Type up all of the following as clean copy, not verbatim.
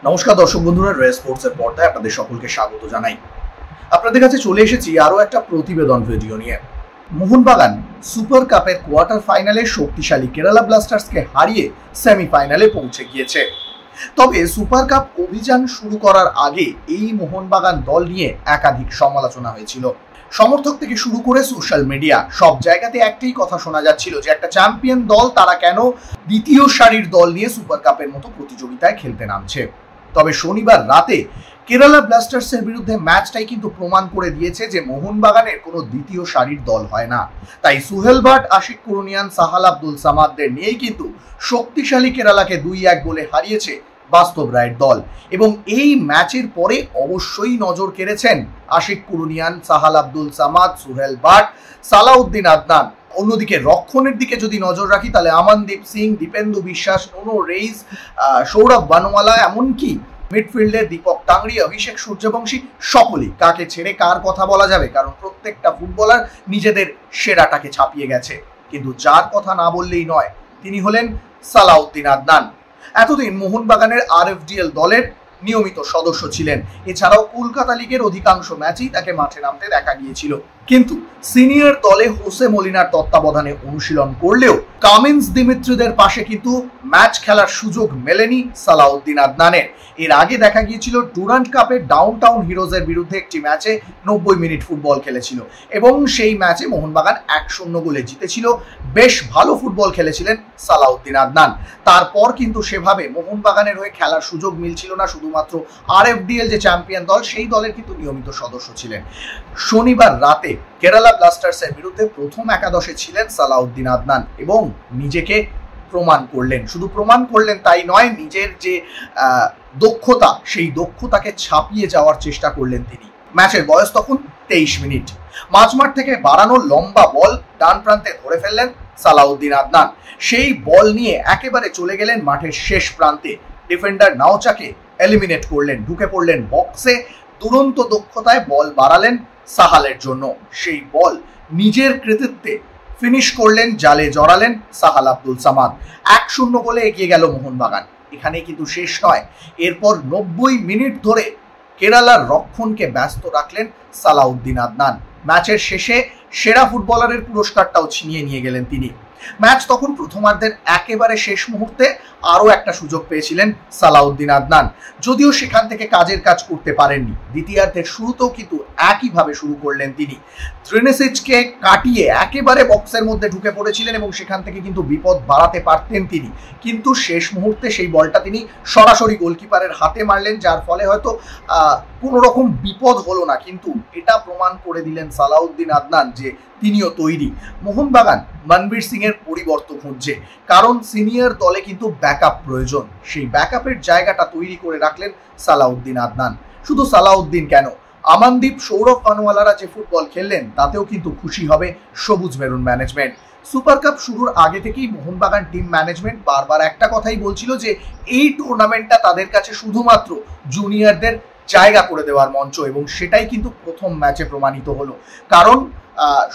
নমস্কার দর্শক বন্ধুরা, রে স্পোর্টসের পর্দায় আপনাদের সকলকে স্বাগত জানাই। আপনাদের কাছে চলে এসেছি আরও একটা প্রতিবেদন ভিডিও নিয়ে। মোহনবাগান সুপার কাপের কোয়ার্টার ফাইনালে শক্তিশালী কেরালা ব্লাস্টার্সকে হারিয়ে সেমিফাইনালে পৌঁছে গিয়েছে। তবে সুপার কাপ অভিযান শুরু করার আগে এই মোহনবাগান দল নিয়ে একাধিক সমালোচনা হয়েছিল। সমর্থক থেকে শুরু করে সোশ্যাল মিডিয়া সব জায়গাতে একটাই কথা শোনা যাচ্ছিল যে একটা চ্যাম্পিয়ন দল তারা কেন দ্বিতীয় সারির দল নিয়ে সুপার কাপের মতো প্রতিযোগিতায় খেলতে নামছে। তবে শনিবার রাতে কেরালা ব্লাস্টার্সের বিরুদ্ধে ম্যাচটাই কিন্তু প্রমাণ করে দিয়েছে যে মোহনবাগানের কোনো দ্বিতীয় সারির দল হয় না। তাই সুহেল ভাট, আশিক কুরুনিয়ান, সাহাল আব্দুল সামাদদের নিয়েই কিন্তু শক্তিশালী কেরালাকে 2-1 গোলে হারিয়েছে বাস্তব রায়ের দল। এবং এই ম্যাচের পরে অবশ্যই নজর কেড়েছেন আশিক কুরুনিয়ান, সাহাল আব্দুল সামাদ, সুহেল ভাট, সালাউদ্দিন আদনান। অন্যদিকে রক্ষণের দিকে যদি নজর রাখি তাহলে আমানদীপ সিং, দীপেন্দু বিশ্বাস, নুনো রেইস, সৌরভ বানোয়ালা, এমনকি মিডফিল্ডে দীপক টাংরি, অভিষেক সূর্যবংশী সকলেই। কাকে ছেড়ে কার কথা বলা যাবে, কারণ প্রত্যেকটা ফুটবলার নিজেদের সেরাটাকে ছাপিয়ে গেছে। কিন্তু যার কথা না বললেই নয়, তিনি হলেন সালাউদ্দিন আদনান। এতদিন মোহনবাগানের আরএফডিএল দলের নিয়মিত সদস্য ছিলেন। এছাড়াও কলকাতা লিগের অধিকাংশ ম্যাচেই তাকে মাঠে নামতে দেখা গিয়েছিল। কিন্তু সিনিয়র দলে হোসে মলিনার তত্ত্বাবধানে অনুশীলন করলেও কামিন্স দিমিত্রিদের পাশে কিন্তু ম্যাচ খেলার সুযোগ মেলেনি সালাউদ্দিন আদনানের। এর আগে দেখা গিয়েছিল ডুরান্ট কাপে ডাউনটাউন হিরোজের বিরুদ্ধে একটি ম্যাচে 90 মিনিট ফুটবল খেলেছিল এবং সেই ম্যাচে মোহনবাগান 1-0 গোলে জিতেছিল। বেশ ভালো ফুটবল খেলেছিলেন সালাউদ্দিন আদনান। তারপর কিন্তু সেভাবে মোহনবাগানের হয়ে খেলার সুযোগ মিলছিল না। শুধুমাত্র আরএফডিএল যে চ্যাম্পিয়ন দল, সেই দলের কিন্তু নিয়মিত সদস্য ছিলেন। শনিবার রাতে কেরালা ব্লাস্টার্সের বিরুদ্ধে প্রথম একাদশে ছিলেন সালাউদ্দিন আদনান এবং নিজেকে প্রমাণ করলেন। শুধু প্রমাণ করলেন তাই নয়, নিজের যে দক্ষতা, সেই দক্ষতাকে ছাপিয়ে যাওয়ার চেষ্টা করলেন তিনি। ম্যাচের বয়স তখন 23 মিনিট। মাঝমাঠ থেকে বাড়ানো লম্বা বল ডান প্রান্তে ধরে ফেললেন সালাউদ্দিন আদনান। সেই বল নিয়ে একেবারে চলে গেলেন মাঠের শেষ প্রান্তে। ডিফেন্ডার নাওচাকে এলিমিনেট করলেন, ঢুকে পড়লেন বক্সে। দুরন্ত দক্ষতায় বল বাড়ালেন সাহালের জন্য। সেই বল নিজের কৃতিত্বে ফিনিশ করলেন, জালে জড়ালেন সাহাল আব্দুল সামাদ। 1-0 গোলে এগিয়ে গেল মোহনবাগান। এখানে কিন্তু শেষ নয়। এরপর 90 মিনিট ধরে কেরালার রক্ষণকে ব্যস্ত রাখলেন সালাউদ্দিন আদনান। ম্যাচের শেষে সেরা ফুটবলারের পুরস্কারটাও ছিনিয়ে নিয়ে গেলেন তিনি। ম্যাচ তখন প্রথমার্ধের একেবারে শেষ মুহূর্তে আরও একটা সুযোগ পেয়েছিলেন সালাউদ্দিন আদনান, যদিও সেখান থেকে কাজের কাজ করতে পারেননি। দ্বিতীয়ার্ধের শুরুতেও কিন্তু একইভাবে শুরু করলেন তিনি। ত্রিনেসিচকে কাটিয়ে একেবারে বক্সের মধ্যে ঢুকে পড়েছিলেন এবং সেখান থেকে কিন্তু বিপদ বাড়াতে পারতেন তিনি। কিন্তু শেষ মুহূর্তে সেই বলটা তিনি সরাসরি গোলকিপারের হাতে মারলেন, যার ফলে হয়তো কোনো রকম বিপদ হলো না। কিন্তু এটা প্রমাণ করে দিলেন সালাউদ্দিন আদনান যে তিনিও তৈরি। মোহনবাগান মনবীর সিং এর পরিবর্তন খুঁজছে, কারণ সিনিয়র দলে কিন্তু ব্যাকআপ প্রয়োজন। সেই ব্যাকআপের জায়গাটা তৈরি করে রাখলেন সালাউদ্দিন আদনান। শুধু সালাউদ্দিন কেন, আমানদীপ, সৌরভ বানোয়ালারা যে ফুটবল খেললেন তাতেও কিন্তু খুশি হবে সবুজ মেরুন ম্যানেজমেন্ট। সুপার কাপ শুরুর আগে থেকেই মোহনবাগান টিম ম্যানেজমেন্ট বারবার একটা কথাই বলছিল যে এই টুর্নামেন্টটা তাদের কাছে শুধুমাত্র জুনিয়রদের জায়গা করে দেওয়ার মঞ্চ, এবং সেটাই কিন্তু প্রথম ম্যাচে প্রমাণিত হলো। কারণ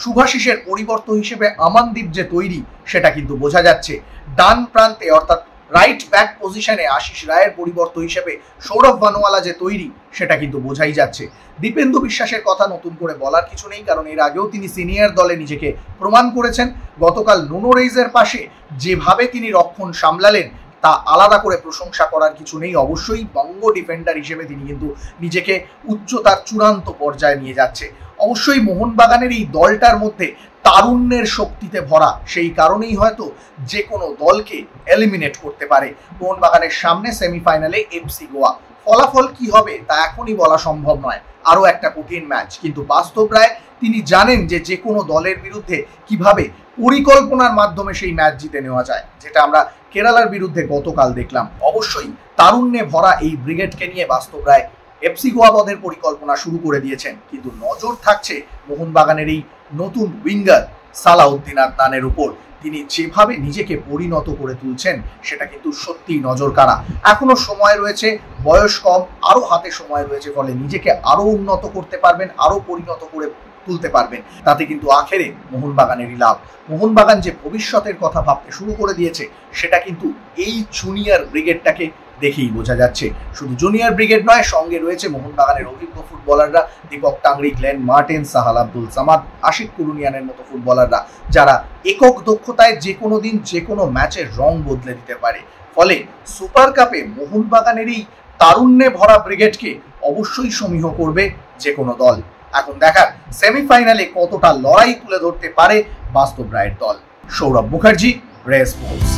শুভাশিসের পরিবর্তন হিসেবে আমানদীপ যে তৈরি সেটা কিন্তু বোঝা যাচ্ছে। ডান প্রান্তে অর্থাৎ রাইট ব্যাক পজিশনে আশিস রায়ের পরিবর্তন হিসেবে সৌরভ বানোয়ালা যে তৈরি সেটা কিন্তু বোঝাই যাচ্ছে। দীপেন্দু বিশ্বাসের কথা নতুন করে বলার কিছু নেই, কারণ এর আগেও তিনি সিনিয়র দলে নিজেকে প্রমাণ করেছেন। গতকাল নুনো রেইজের পাশে যেভাবে তিনি রক্ষণ সামলালেন তা আলাদা করে প্রশংসা করার কিছু নেই। অবশ্যই বঙ্গ ডিফেন্ডার হিসেবে তিনি কিন্তু নিজেকে উচ্চতার চূড়ান্ত পর্যায়ে নিয়ে যাচ্ছে। অবশ্যই মোহনবাগানের এই দলটার মধ্যে তারুণ্যের শক্তিতে ভরা, সেই কারণেই হয়তো যে কোনো দলকে এলিমিনেট করতে পারে। মোহনবাগানের সামনে সেমিফাইনালে এফসি গোয়া। ফলাফল কি হবে তা এখনই বলা সম্ভব নয়, আরও একটা কঠিন ম্যাচ। কিন্তু বাস্তব রায় তিনি জানেন যে যে কোনো দলের বিরুদ্ধে কিভাবে পরিকল্পনার মাধ্যমে সেই ম্যাচ জিতে নেওয়া যায়, যেটা আমরা কেরালার বিরুদ্ধে গতকাল দেখলাম। অবশ্যই তারুণ্যে ভরা এই ব্রিগেডকে নিয়ে বাস্তব রায় এফসি গোয়া বধের পরিকল্পনা শুরু করে দিয়েছেন। কিন্তু নজর থাকছে মোহনবাগানের এই নতুন উইঙ্গার সালাউদ্দিন আদনানের উপর। তিনি যেভাবে নিজেকে পরিণত করে তুলছেন সেটা কিন্তু সত্যিই নজর কাড়া। এখনো সময় রয়েছে, বয়স কম, আরো হাতে সময় রয়েছে, ফলে নিজেকে আরো উন্নত করতে পারবেন, আরো পরিণত করে তুলতে পারবেন। তাতে কিন্তু আখেরে মোহনবাগানেরই লাভ। মোহনবাগান যে ভবিষ্যতের কথা ভাবতে শুরু করে দিয়েছে সেটা কিন্তু এই জুনিয়র ব্রিগেডটাকে দেখেই বোঝা যাচ্ছে। শুধু জুনিয়র ব্রিগেড নয়, সঙ্গে রয়েছে মোহনবাগানের অভিজ্ঞ ফুটবলাররা, দীপক টাংরি, গ্লেন মার্টিন, সাহাল আব্দুল সামাদ, আশিক কুরুনিয়ানের মতো ফুটবলাররা, যারা একক দক্ষতায় যে কোনো দিন যে কোনো ম্যাচের রং বদলে দিতে পারে। ফলে সুপার কাপে মোহনবাগানের এই তারুণ্যে ভরা ব্রিগেডকে অবশ্যই সমীহ করবে যে কোনো দল। এখন দেখার সেমিফাইনালে কতটা লড়াই তুলে ধরতে পারে বাস্তব রায়ের দল। সৌরভ মুখার্জি, রে স্পোর্টস।